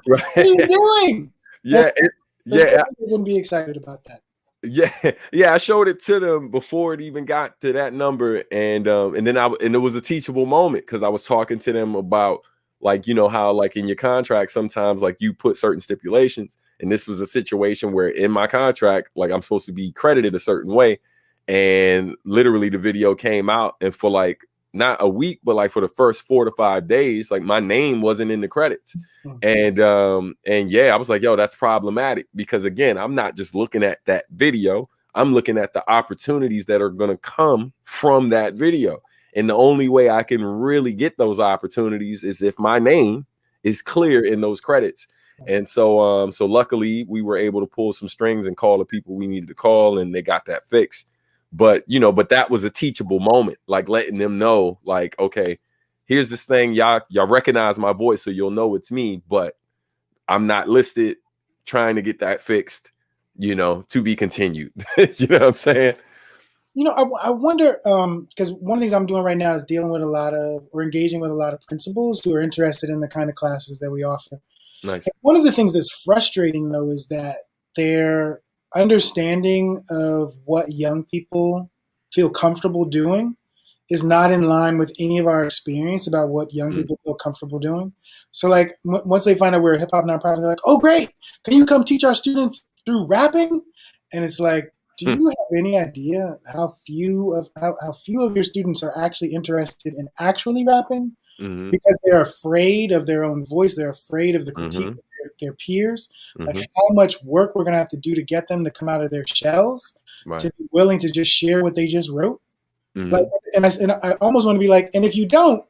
Right. What are you doing? Yeah, I wouldn't be excited about that. Yeah, I showed it to them before it even got to that number, and then it was a teachable moment because I was talking to them about Like, you know how like in your contract, sometimes like you put certain stipulations. And this was a situation where in my contract, like I'm supposed to be credited a certain way. And literally the video came out, and for like not a week, but like for the first 4 to 5 days, like my name wasn't in the credits. And yeah, I was like, yo, that's problematic, because again, I'm not just looking at that video, I'm looking at the opportunities that are going to come from that video. And the only way I can really get those opportunities is if my name is clear in those credits. And so so luckily we were able to pull some strings and call the people we needed to call, and they got that fixed. But you know, but that was a teachable moment, like letting them know, like, okay, here's this thing, y'all recognize my voice, so you'll know it's me, but I'm not listed, trying to get that fixed, you know, to be continued. You know what I'm saying? You know, I wonder, because one of the things I'm doing right now is dealing with engaging with a lot of principals who are interested in the kind of classes that we offer. Nice. And one of the things that's frustrating, though, is that their understanding of what young people feel comfortable doing is not in line with any of our experience about what young people feel comfortable doing. So, like, once they find out we're a hip hop nonprofit, they're like, "Oh, great! Can you come teach our students through rapping?" And it's like, do you have any idea how few of your students are actually interested in actually rapping? Because they're afraid of their own voice, they're afraid of the critique of their peers. Like how much work we're gonna have to do to get them to come out of their shells, to be willing to just share what they just wrote. Like, and I almost want to be like, and if you don't,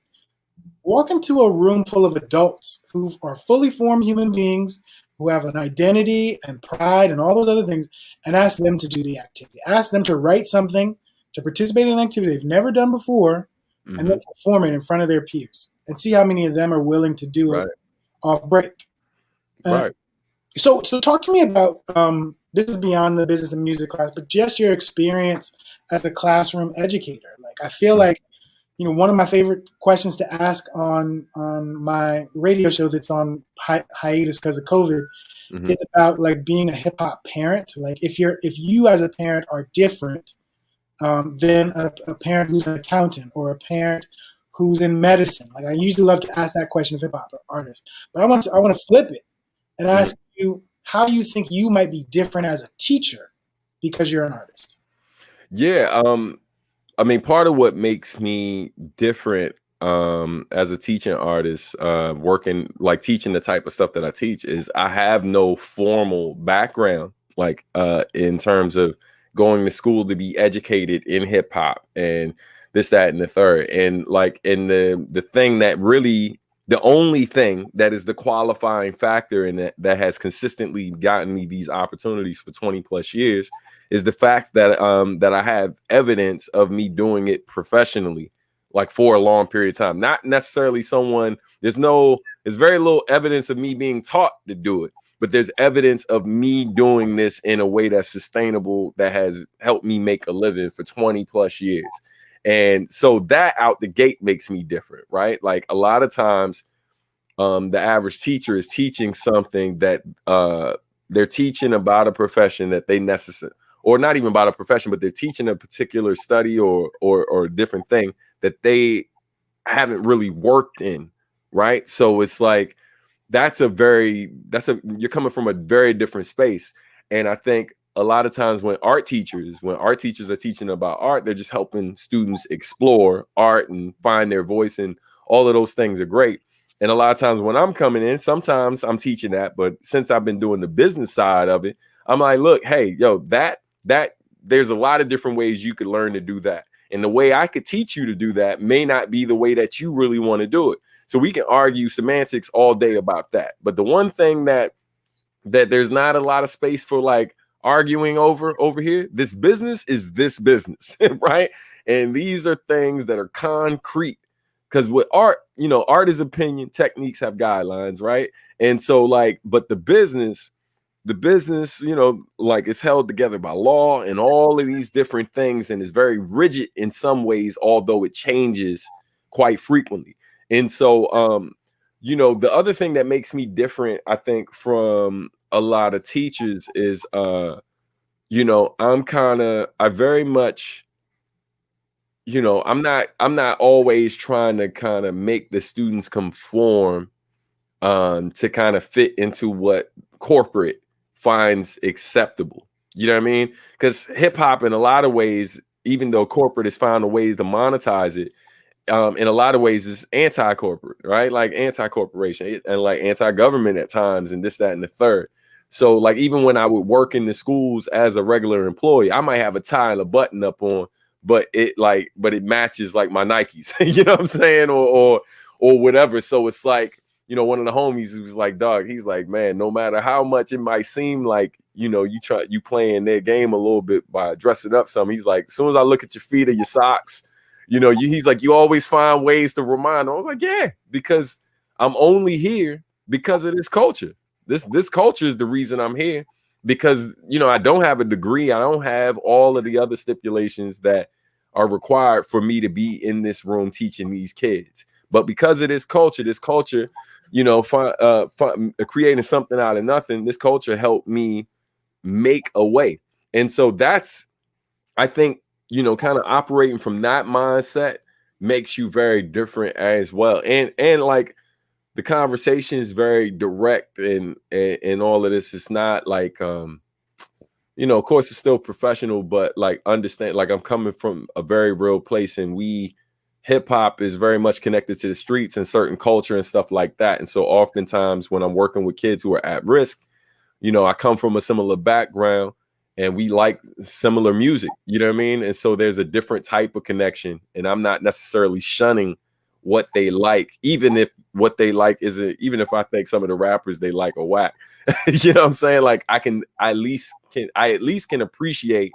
walk into a room full of adults who are fully formed human beings, who have an identity and pride and all those other things, and ask them to do the activity. Ask them to write something, to participate in an activity they've never done before, and then perform it in front of their peers, and see how many of them are willing to do it off break. So talk to me about, this is beyond the business and music class, but just your experience as a classroom educator. Like, I feel like, you know, one of my favorite questions to ask on my radio show that's on hiatus because of COVID is about like being a hip hop parent. Like, if you as a parent are different than a parent who's an accountant or a parent who's in medicine. Like, I usually love to ask that question of hip hop artists, but I want to flip it and ask you how you think you might be different as a teacher because you're an artist. Yeah. I mean, part of what makes me different as a teaching artist, working, like teaching the type of stuff that I teach, is I have no formal background, like in terms of going to school to be educated in hip hop and this, that, and the third. And like, in the thing that really, the only thing that is the qualifying factor in that has consistently gotten me these opportunities for 20 plus years is the fact that that I have evidence of me doing it professionally, like for a long period of time. Not necessarily there's very little evidence of me being taught to do it, but there's evidence of me doing this in a way that's sustainable, that has helped me make a living for 20 plus years. And so that out the gate makes me different, right? Like, a lot of times the average teacher is teaching something that they're teaching about a profession that they necessarily, or not even about a profession, but they're teaching a particular study or a different thing that they haven't really worked in, right? So it's like, you're coming from a very different space. And I think a lot of times when art teachers are teaching about art, they're just helping students explore art and find their voice, and all of those things are great. And a lot of times when I'm coming in, sometimes I'm teaching that, but since I've been doing the business side of it, I'm like, look, hey, yo, that there's a lot of different ways you could learn to do that. And the way I could teach you to do that may not be the way that you really want to do it. So we can argue semantics all day about that. But the one thing that there's not a lot of space for like arguing over here, this business is this business, right? And these are things that are concrete. Because with art, you know, art is opinion, techniques have guidelines, right? And so like, but the business, you know, like, it's held together by law and all of these different things, and is very rigid in some ways, although it changes quite frequently. And so, you know, the other thing that makes me different, I think, from a lot of teachers is, you know, I very much you know, I'm not always trying to kind of make the students conform to kind of fit into what corporate finds acceptable. You know what I mean? Because hip hop, in a lot of ways, even though corporate has found a way to monetize it, in a lot of ways is anti-corporate, right? Like anti-corporation and like anti-government at times, and this, that, and the third. So like even when I would work in the schools as a regular employee, I might have a tie and a button up on, but it matches like my Nikes, you know what I'm saying? Or whatever. So it's like, you know, one of the homies was like, dog, he's like, man, no matter how much it might seem like, you know, you playing their game a little bit by dressing up some, he's like, as soon as I look at your feet or your socks, you know, he's like, you always find ways to remind them. I was like, yeah, because I'm only here because of this culture. This culture is the reason I'm here, because, you know, I don't have a degree. I don't have all of the other stipulations that are required for me to be in this room teaching these kids. But because of this culture, you know, creating something out of nothing, this culture helped me make a way. And so that's, I think, you know, kind of operating from that mindset makes you very different as well. And like the conversation is very direct and all of this. It's not like you know, of course it's still professional, but like understand, like I'm coming from a very real place, and hip hop is very much connected to the streets and certain culture and stuff like that. And so oftentimes when I'm working with kids who are at risk, you know, I come from a similar background and we like similar music, you know what I mean? And so there's a different type of connection, and I'm not necessarily shunning what they like, even if what they like isn't, even if I think some of the rappers they like are whack. You know what I'm saying? Like I at least can appreciate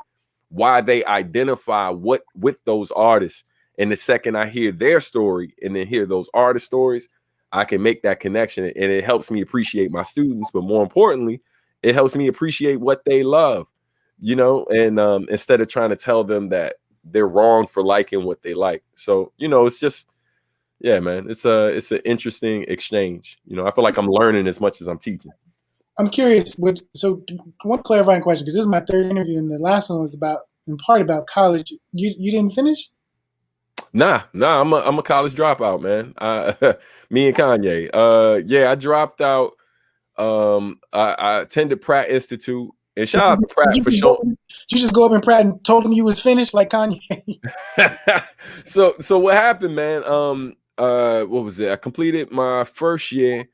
why they identify with those artists. And the second I hear their story and then hear those artist stories, I can make that connection, and it helps me appreciate my students. But more importantly, it helps me appreciate what they love, you know, and instead of trying to tell them that they're wrong for liking what they like. So, you know, it's just, yeah, man, it's an interesting exchange. You know, I feel like I'm learning as much as I'm teaching. I'm curious. So one clarifying question, because this is my third interview, and the last one was in part about college. You didn't finish? Nah, I'm a college dropout, man. Me and Kanye. Yeah, I dropped out. I attended Pratt Institute, and shout out to Pratt for showing. You just go up in Pratt and told him you was finished, like Kanye. So what happened, man? What was it? I completed my first year,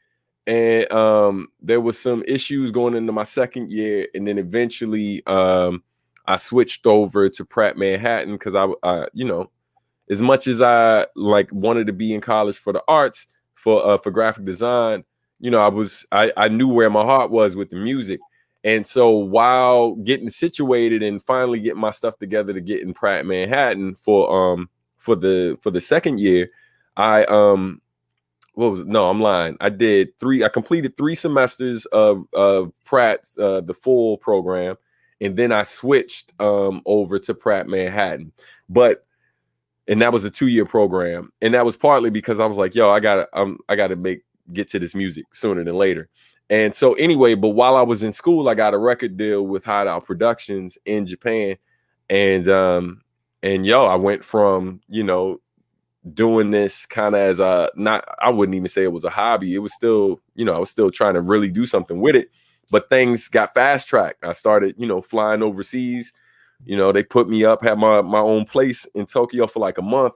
and there was some issues going into my second year, and then eventually I switched over to Pratt Manhattan because I you know, as much as I like wanted to be in college for the arts, for graphic design, you know, I knew where my heart was with the music. And so while getting situated and finally getting my stuff together to get in Pratt Manhattan for the second year, I'm lying. I completed 3 semesters of Pratt's the full program, and then I switched over to Pratt Manhattan. And that was a 2-year program. And that was partly because I was like, yo, I gotta get to this music sooner than later. And so anyway, but while I was in school, I got a record deal with Hideout Productions in Japan. And I went from, you know, doing this kind of as I wouldn't even say it was a hobby. It was still, you know, I was still trying to really do something with it, but things got fast tracked. I started, you know, flying overseas. You know, they put me up, had my own place in Tokyo for like a month,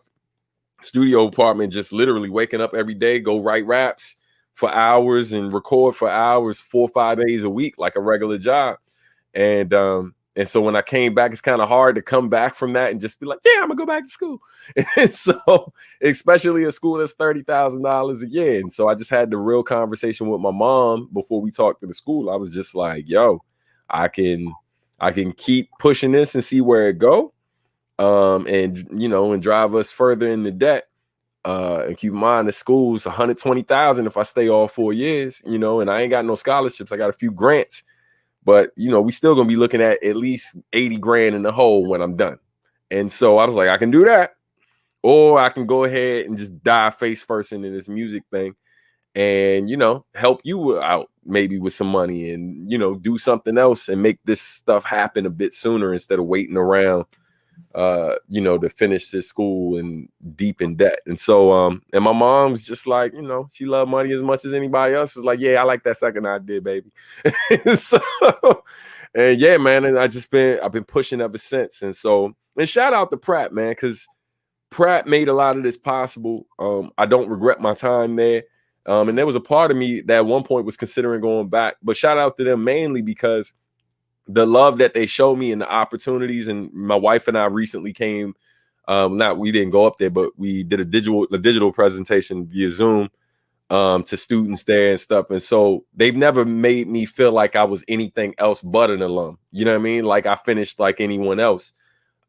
studio apartment, just literally waking up every day, go write raps for hours and record for hours, 4 or 5 days a week, like a regular job. And so when I came back, it's kind of hard to come back from that and just be like, yeah, I'm gonna go back to school. And so, especially a school that's $30,000 a year. And so I just had the real conversation with my mom before we talked to the school. I was just like, yo, I can keep pushing this and see where it go, and you know, and drive us further into debt. And keep in mind the school's $120,000 if I stay all 4 years, you know, and I ain't got no scholarships. I got a few grants, but you know, we still gonna be looking at least 80 grand in the hole when I'm done. And so I was like, I can do that, or I can go ahead and just dive face first into this music thing, and you know, help you out maybe with some money, and you know, do something else and make this stuff happen a bit sooner instead of waiting around you know, to finish this school and deep in debt. And so, and my mom's just like, you know, she loved money as much as anybody else. Was like, yeah, I like that second idea, baby. So, and yeah, man, and I've been pushing ever since. And so, and shout out to Pratt, man, because Pratt made a lot of this possible. I don't regret my time there. And there was a part of me that at one point was considering going back, but shout out to them mainly because the love that they showed me and the opportunities. And my wife and I recently came, we didn't go up there, but we did a digital presentation via Zoom to students there and stuff. And so they've never made me feel like I was anything else but an alum. You know what I mean? Like I finished like anyone else.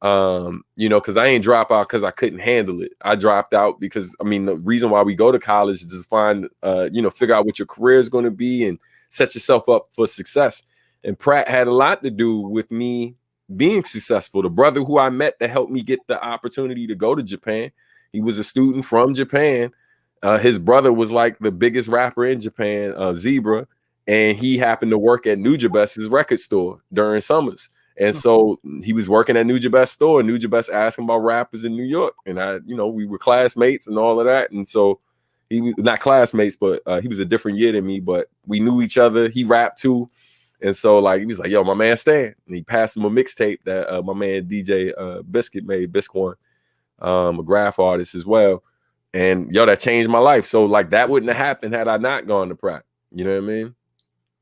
You know, because I ain't drop out because I couldn't handle it. I dropped out because, I mean, the reason why we go to college is to find, you know, figure out what your career is going to be and set yourself up for success. And Pratt had a lot to do with me being successful. The brother who I met that helped me get the opportunity to go to Japan, he was a student from Japan. His brother was like the biggest rapper in Japan, Zebra, and he happened to work at Nujabes' record store during summers. And so he was working at Nujabes store, and Nujabes asked him about rappers in New York. And you know, we were classmates and all of that. And so he was not classmates, but he was a different year than me, but we knew each other. He rapped too. And so like, he was like, yo, my man Stan. And he passed him a mixtape that my man DJ Biscuit made, Bisquan, a graph artist as well. And yo, that changed my life. So like that wouldn't have happened had I not gone to Pratt. You know what I mean?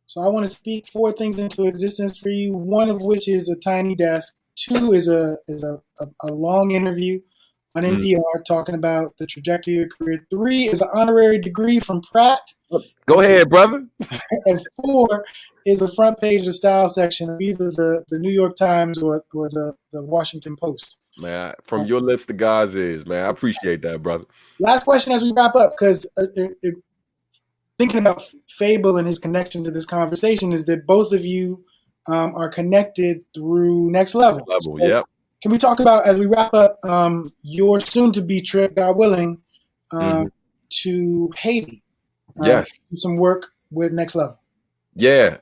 So I want to speak 4 things into existence for you. One of which is a tiny desk. 2 is a long interview on NPR talking about the trajectory of your career. 3 is an honorary degree from Pratt. Go ahead, brother. And 4 is a front page of the style section of either the New York Times or the Washington Post. Man, from your lips to God's ears, man. I appreciate that, brother. Last question as we wrap up, because thinking about Fable and his connection to this conversation is that both of you are connected through Next Level. So, yep. Can we talk about, as we wrap up, your soon-to-be trip, God willing, to Haiti? Yes. Do some work with Next Level. Yeah.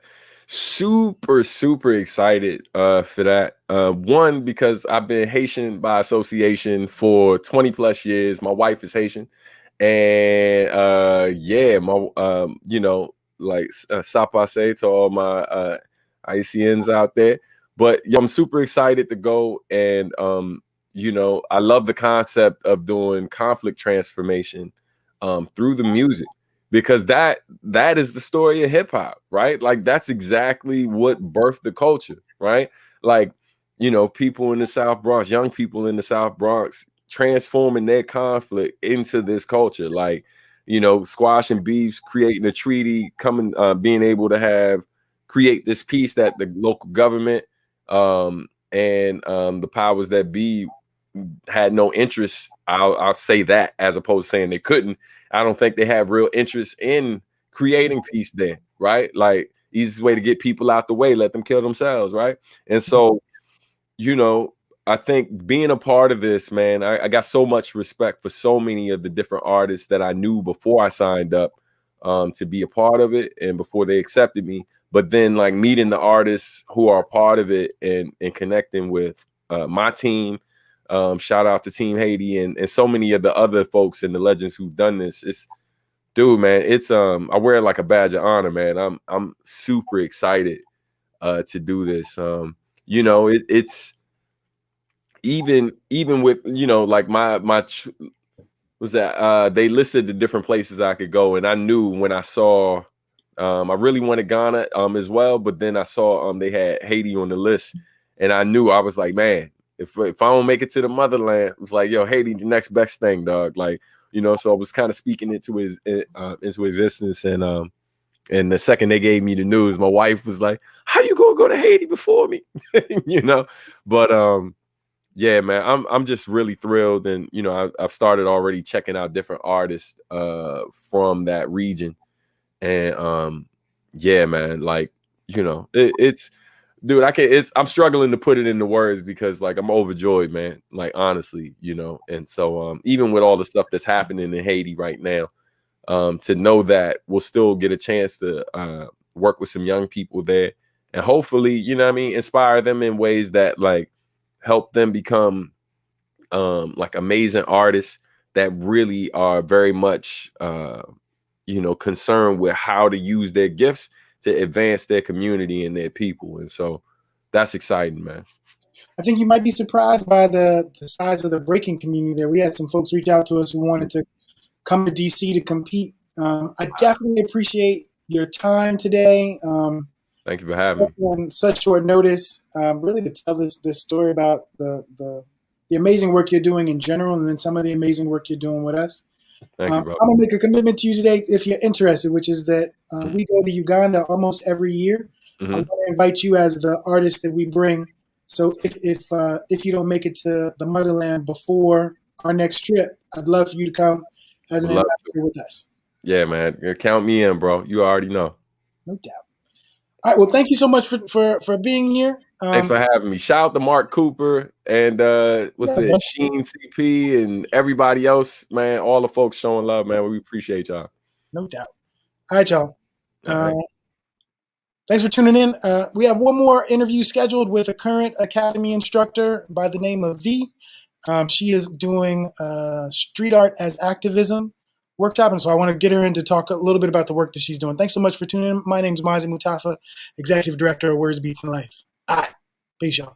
Super, super excited for that. One, because I've been Haitian by association for 20 plus years. My wife is Haitian. And yeah, my you know, like sapase to all my Haitians out there. But yeah, I'm super excited to go. And you know, I love the concept of doing conflict transformation through the music. Because that is the story of hip hop, right? Like that's exactly what birthed the culture, right? Like, you know, people in the South Bronx, young people in the South Bronx, transforming their conflict into this culture, like, you know, squashing beefs, creating a treaty, being able to create this peace that the local government and the powers that be had no interest. I'll say that as opposed to saying they couldn't. I don't think they have real interest in creating peace there, right? Like easiest way to get people out the way, let them kill themselves, right? And so, you know, I think being a part of this, man, I got so much respect for so many of the different artists that I knew before I signed up to be a part of it and before they accepted me. But then like meeting the artists who are a part of it and connecting with my team. Shout out to Team Haiti and so many of the other folks and the legends who've done this. It's, dude, man, it's I wear it like a badge of honor, man. I'm super excited to do this. You know, it's even with, you know, like my was that they listed the different places I could go, and I knew when I saw I really wanted Ghana as well, but then I saw they had Haiti on the list, and I knew, I was like, man, if I don't make it to the motherland, it was like, yo, Haiti, the next best thing, dog. Like, you know, so I was kind of speaking into existence. And the second they gave me the news, my wife was like, how you gonna go to Haiti before me? You know, but yeah, man, I'm just really thrilled. And, you know, I've started already checking out different artists from that region. And yeah, man, like, you know, it's, dude, I'm struggling to put it into words because like I'm overjoyed, man. Like honestly, you know. And so even with all the stuff that's happening in Haiti right now, to know that we'll still get a chance to work with some young people there and hopefully, you know what I mean, inspire them in ways that like help them become like amazing artists that really are very much concerned with how to use their gifts to advance their community and their people. And so that's exciting, man. I think you might be surprised by the size of the breaking community there. We had some folks reach out to us who wanted to come to DC to compete. I definitely appreciate your time today. Thank you for having me. On such short notice, really to tell this story about the amazing work you're doing in general, and then some of the amazing work you're doing with us. Thank you, bro. I'm gonna make a commitment to you today, if you're interested, which is that we go to Uganda almost every year. Mm-hmm. I'm gonna invite you as the artist that we bring. So if you don't make it to the motherland before our next trip, I'd love for you to come as an ambassador with us. Yeah, man. Count me in, bro. You already know. No doubt. All right. Well, thank you so much for being here. Thanks for having me. Shout out to Mark Cooper and Sheen CP and everybody else, man. All the folks showing love, man. We appreciate y'all. No doubt. All right, y'all. All right. Thanks for tuning in. We have one more interview scheduled with a current Academy instructor by the name of V. She is doing street art as activism workshop, and so I want to get her in to talk a little bit about the work that she's doing. Thanks so much for tuning in. My name is Mazi Mutafa, Executive Director of Words, Beats, and Life. All right. Peace, y'all.